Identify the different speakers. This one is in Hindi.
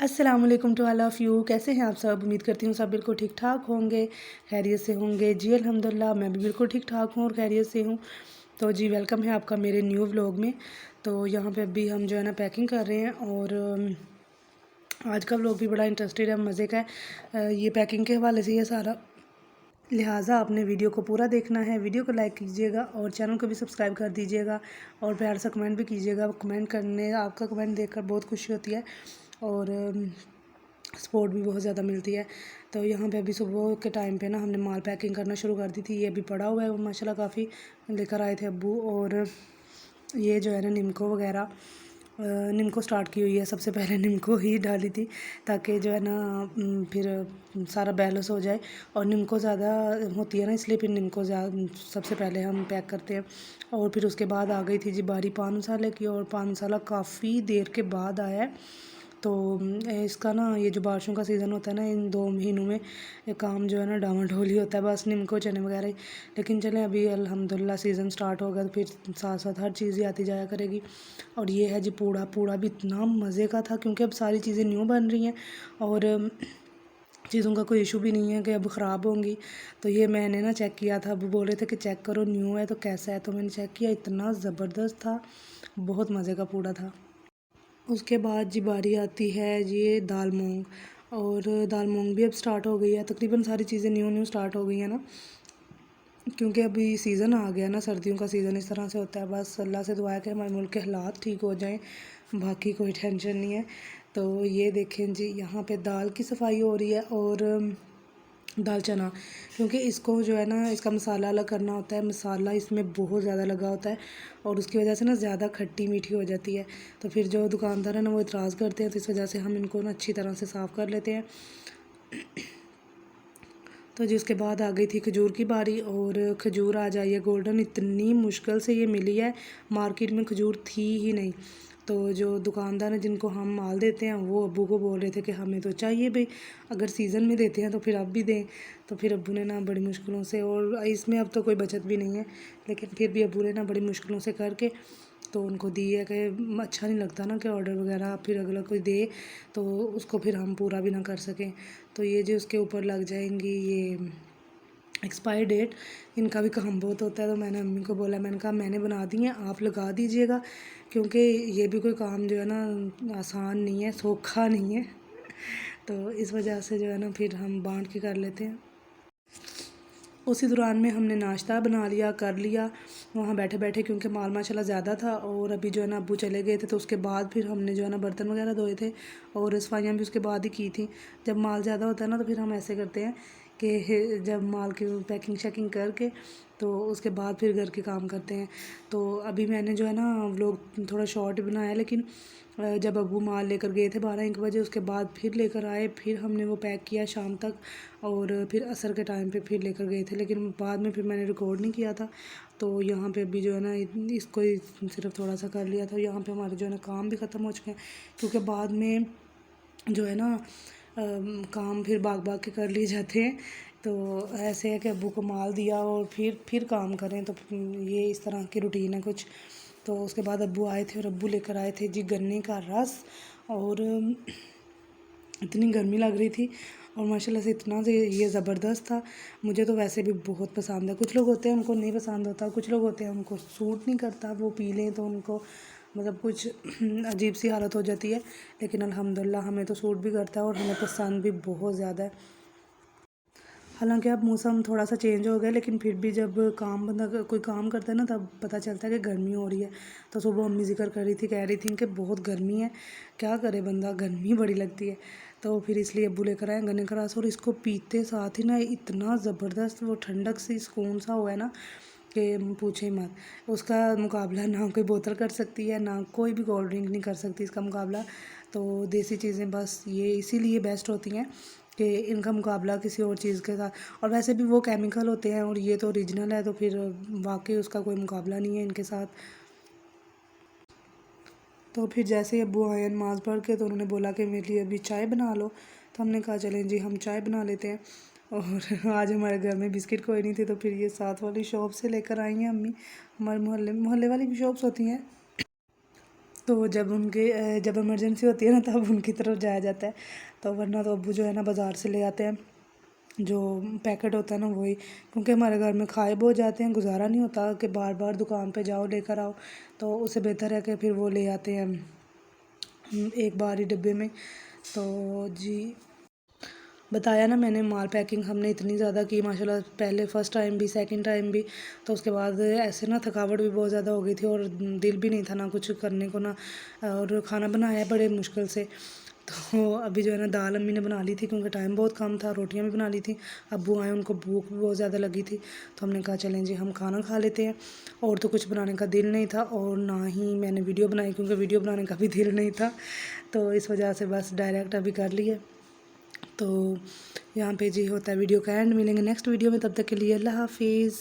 Speaker 1: अस्सलाम वालेकुम टू ऑल ऑफ़ यू। कैसे हैं आप सब? उम्मीद करती हूँ सब बिल्कुल ठीक ठाक होंगे, खैरियत से होंगे। जी अल्हम्दुलिल्लाह मैं भी बिल्कुल ठीक ठाक हूँ और खैरियत से हूँ। तो जी वेलकम है आपका मेरे न्यू व्लॉग में। तो यहाँ पे अभी हम जो है ना पैकिंग कर रहे हैं और आज का व्लॉग भी बड़ा इंटरेस्टेड है, मज़े का है। ये पैकिंग के हवाले से ये सारा, लिहाजा आपने वीडियो को पूरा देखना है। वीडियो को लाइक कीजिएगा और चैनल को भी सब्सक्राइब कर दीजिएगा और प्यार से कमेंट भी कीजिएगा। कमेंट करने, आपका कमेंट देखकर बहुत खुशी होती है और सपोर्ट भी बहुत ज़्यादा मिलती है। तो यहाँ पे अभी सुबह के टाइम पे ना हमने माल पैकिंग करना शुरू कर दी थी। ये अभी पड़ा हुआ है, वो माशाल्लाह काफ़ी लेकर आए थे अब्बू। और ये जो है ना निम्को वगैरह, निम्को स्टार्ट की हुई है। सबसे पहले निम्को ही डाली थी ताकि जो है ना फिर सारा बैलेंस हो जाए। और निम्को ज़्यादा होती है ना, इसलिए फिर निम्को सबसे पहले हम पैक करते हैं। और फिर उसके बाद आ गई थी जी बारी पान मसाले की, और पान मसाला काफ़ी देर के बाद आया है। तो इसका ना ये जो बारिशों का सीज़न होता है ना, इन 2 महीनों में ये काम जो है ना डामाडोल ही होता है, बस निम्को चने वगैरह ही। लेकिन चलें, अभी अल्हम्दुलिल्लाह सीज़न स्टार्ट होगा तो फिर साथ साथ हर चीज़ ही आती जाया करेगी। और ये है जी पूड़ा। पूड़ा भी इतना मज़े का था क्योंकि अब सारी चीज़ें न्यू बन रही हैं और चीज़ों का कोई इशू भी नहीं है कि अब ख़राब होंगी। तो ये मैंने ना चेक किया था, अब बोल रहे थे कि चेक करो न्यू है तो कैसा है, तो मैंने चेक किया, इतना ज़बरदस्त था, बहुत मज़े का पूड़ा था। उसके बाद जी बारी आती है ये दाल मूंग, और दाल मूंग भी अब स्टार्ट हो गई है। तकरीबन सारी चीज़ें न्यू न्यू स्टार्ट हो गई हैं ना, क्योंकि अभी सीज़न आ गया ना, सर्दियों का सीज़न इस तरह से होता है। बस अल्लाह से दुआ है कि हमारे मुल्क के हालात ठीक हो जाएं, बाकी कोई टेंशन नहीं है। तो ये देखें जी, यहाँ पे दाल की सफाई हो रही है और दाल चना, क्योंकि इसको जो है ना इसका मसाला अलग करना होता है। मसाला इसमें बहुत ज़्यादा लगा होता है और उसकी वजह से ना ज़्यादा खट्टी मीठी हो जाती है। तो फिर जो दुकानदार है ना वो इतराज़ करते हैं, तो इस वजह से हम इनको ना अच्छी तरह से साफ़ कर लेते हैं। तो जी उसके बाद आ गई थी खजूर की बारी, और खजूर आ जाइए गोल्डन, इतनी मुश्किल से ये मिली है, मार्केट में खजूर थी ही नहीं। तो जो दुकानदार हैं जिनको हम माल देते हैं वो अब्बू को बोल रहे थे कि हमें तो चाहिए भाई, अगर सीज़न में देते हैं तो फिर अब भी दें। तो फिर अब्बू ने ना बड़ी मुश्किलों से, और इसमें अब तो कोई बचत भी नहीं है, लेकिन फिर भी अब्बू ने ना बड़ी मुश्किलों से करके तो उनको दी है कि अच्छा नहीं लगता ना कि ऑर्डर वगैरह फिर अगला कोई दे तो उसको फिर हम पूरा भी ना कर सकें। तो ये जो उसके ऊपर लग जाएंगी ये एक्सपायरी डेट, इनका भी काम बहुत होता है। तो मैंने अम्मी को बोला, मैंने कहा मैंने बना दी हैं, आप लगा दीजिएगा, क्योंकि ये भी कोई काम जो है ना आसान नहीं है, सौखा नहीं है। तो इस वजह से जो है ना फिर हम बांट के कर लेते हैं। उसी दौरान में हमने नाश्ता बना लिया, कर लिया वहाँ बैठे बैठे, क्योंकि माल माशाल्लाह ज़्यादा था। और अभी जो है ना अब्बू चले गए थे तो उसके बाद फिर हमने जो है ना बर्तन वगैरह धोए थे और सफाइयाँ भी उसके बाद ही की थी। जब माल ज़्यादा होता है ना तो फिर हम ऐसे करते हैं कि जब माल की पैकिंग शैकिंग करके तो उसके बाद फिर घर के काम करते हैं। तो अभी मैंने जो है ना व्लॉग थोड़ा शॉर्ट बनाया, लेकिन जब अब्बू माल लेकर गए थे 12-1 बजे, उसके बाद फिर लेकर आए, फिर हमने वो पैक किया शाम तक, और फिर असर के टाइम पे फिर लेकर गए थे, लेकिन बाद में फिर मैंने रिकॉर्ड नहीं किया था। तो यहाँ पे अभी जो है ना इसको ही सिर्फ थोड़ा सा कर लिया था। यहाँ पे हमारे जो है ना काम भी ख़त्म हो चुके हैं, क्योंकि बाद में जो है ना काम फिर भाग भाग के कर लिए जाते हैं। तो ऐसे है कि अब्बू को माल दिया और फिर काम करें, तो ये इस तरह की रूटीन है कुछ। तो उसके बाद अब्बू आए थे और अब्बू लेकर आए थे जी गन्ने का रस, और इतनी गर्मी लग रही थी और माशाल्लाह से इतना से ये ज़बरदस्त था। मुझे तो वैसे भी बहुत पसंद है, कुछ लोग होते हैं उनको नहीं पसंद होता, कुछ लोग होते हैं उनको सूट नहीं करता, वो पी लें तो उनको मतलब कुछ अजीब सी हालत हो जाती है। लेकिन अल्हम्दुलिल्लाह हमें तो सूट भी करता है और हमें पसंद भी बहुत ज़्यादा है। हालांकि अब मौसम थोड़ा सा चेंज हो गया, लेकिन फिर भी जब काम बंदा कोई काम करता है ना तब पता चलता है कि गर्मी हो रही है। तो सुबह अम्मी ज़िक्र कर रही थी, कह रही थी कि बहुत गर्मी है, क्या करे बंदा, गर्मी बड़ी लगती है। तो फिर इसलिए अब्बू लेकर आए गन्ने का रस, और इसको पीते साथ ही ना इतना ज़बरदस्त वो ठंडक सी सुकून सा हुआ है ना कि पूछे मत। उसका मुकाबला ना कोई बोतल कर सकती है, ना कोई भी कोल्ड ड्रिंक नहीं कर सकती इसका मुकाबला। तो देसी चीज़ें बस ये इसीलिए बेस्ट होती हैं कि इनका मुकाबला किसी और चीज़ के साथ, और वैसे भी वो केमिकल होते हैं और ये तो ओरिजिनल है, तो फिर वाकई उसका कोई मुकाबला नहीं है इनके साथ। तो फिर जैसे ही अब्बू आए नमाज़ पढ़ के, तो उन्होंने बोला कि मेरे लिए अभी चाय बना लो। तो हमने कहा चलें जी हम चाय बना लेते हैं। और आज हमारे घर में बिस्किट कोई नहीं थे, तो फिर ये साथ वाली शॉप से लेकर आई हैं अम्मी। हमारे मोहल्ले मोहल्ले वाली भी शॉप्स होती हैं, तो जब इमरजेंसी होती है ना तब उनकी तरफ जाया जाता है। तो वरना तो अब्बू जो है ना बाज़ार से ले आते हैं, जो पैकेट होता है ना वही, क्योंकि हमारे घर में खाए बहुत जाते हैं, गुजारा नहीं होता कि बार बार दुकान पे जाओ लेकर आओ। तो उससे बेहतर है कि फिर वो ले आते हैं एक बार ही डिब्बे में। तो जी बताया ना मैंने, माल पैकिंग हमने इतनी ज़्यादा की माशाल्लाह, पहले फ़र्स्ट टाइम भी सेकंड टाइम भी। तो उसके बाद ऐसे ना थकावट भी बहुत ज़्यादा हो गई थी और दिल भी नहीं था ना कुछ करने को ना, और खाना बनाया बड़े मुश्किल से। तो अभी जो है ना दाल अम्मी ने बना ली थी क्योंकि टाइम बहुत कम था, रोटियां भी बना ली थी। अब्बू आए, उनको भूख भी बहुत ज़्यादा लगी थी, तो हमने कहा चलें जी हम खाना खा लेते हैं। और तो कुछ बनाने का दिल नहीं था और ना ही मैंने वीडियो बनाई, क्योंकि वीडियो बनाने का भी दिल नहीं था। तो इस वजह से बस डायरेक्ट अभी कर लिए। तो यहाँ पे जी होता है वीडियो का एंड। मिलेंगे नेक्स्ट वीडियो में, तब तक के लिए अल्लाह हाफिज़।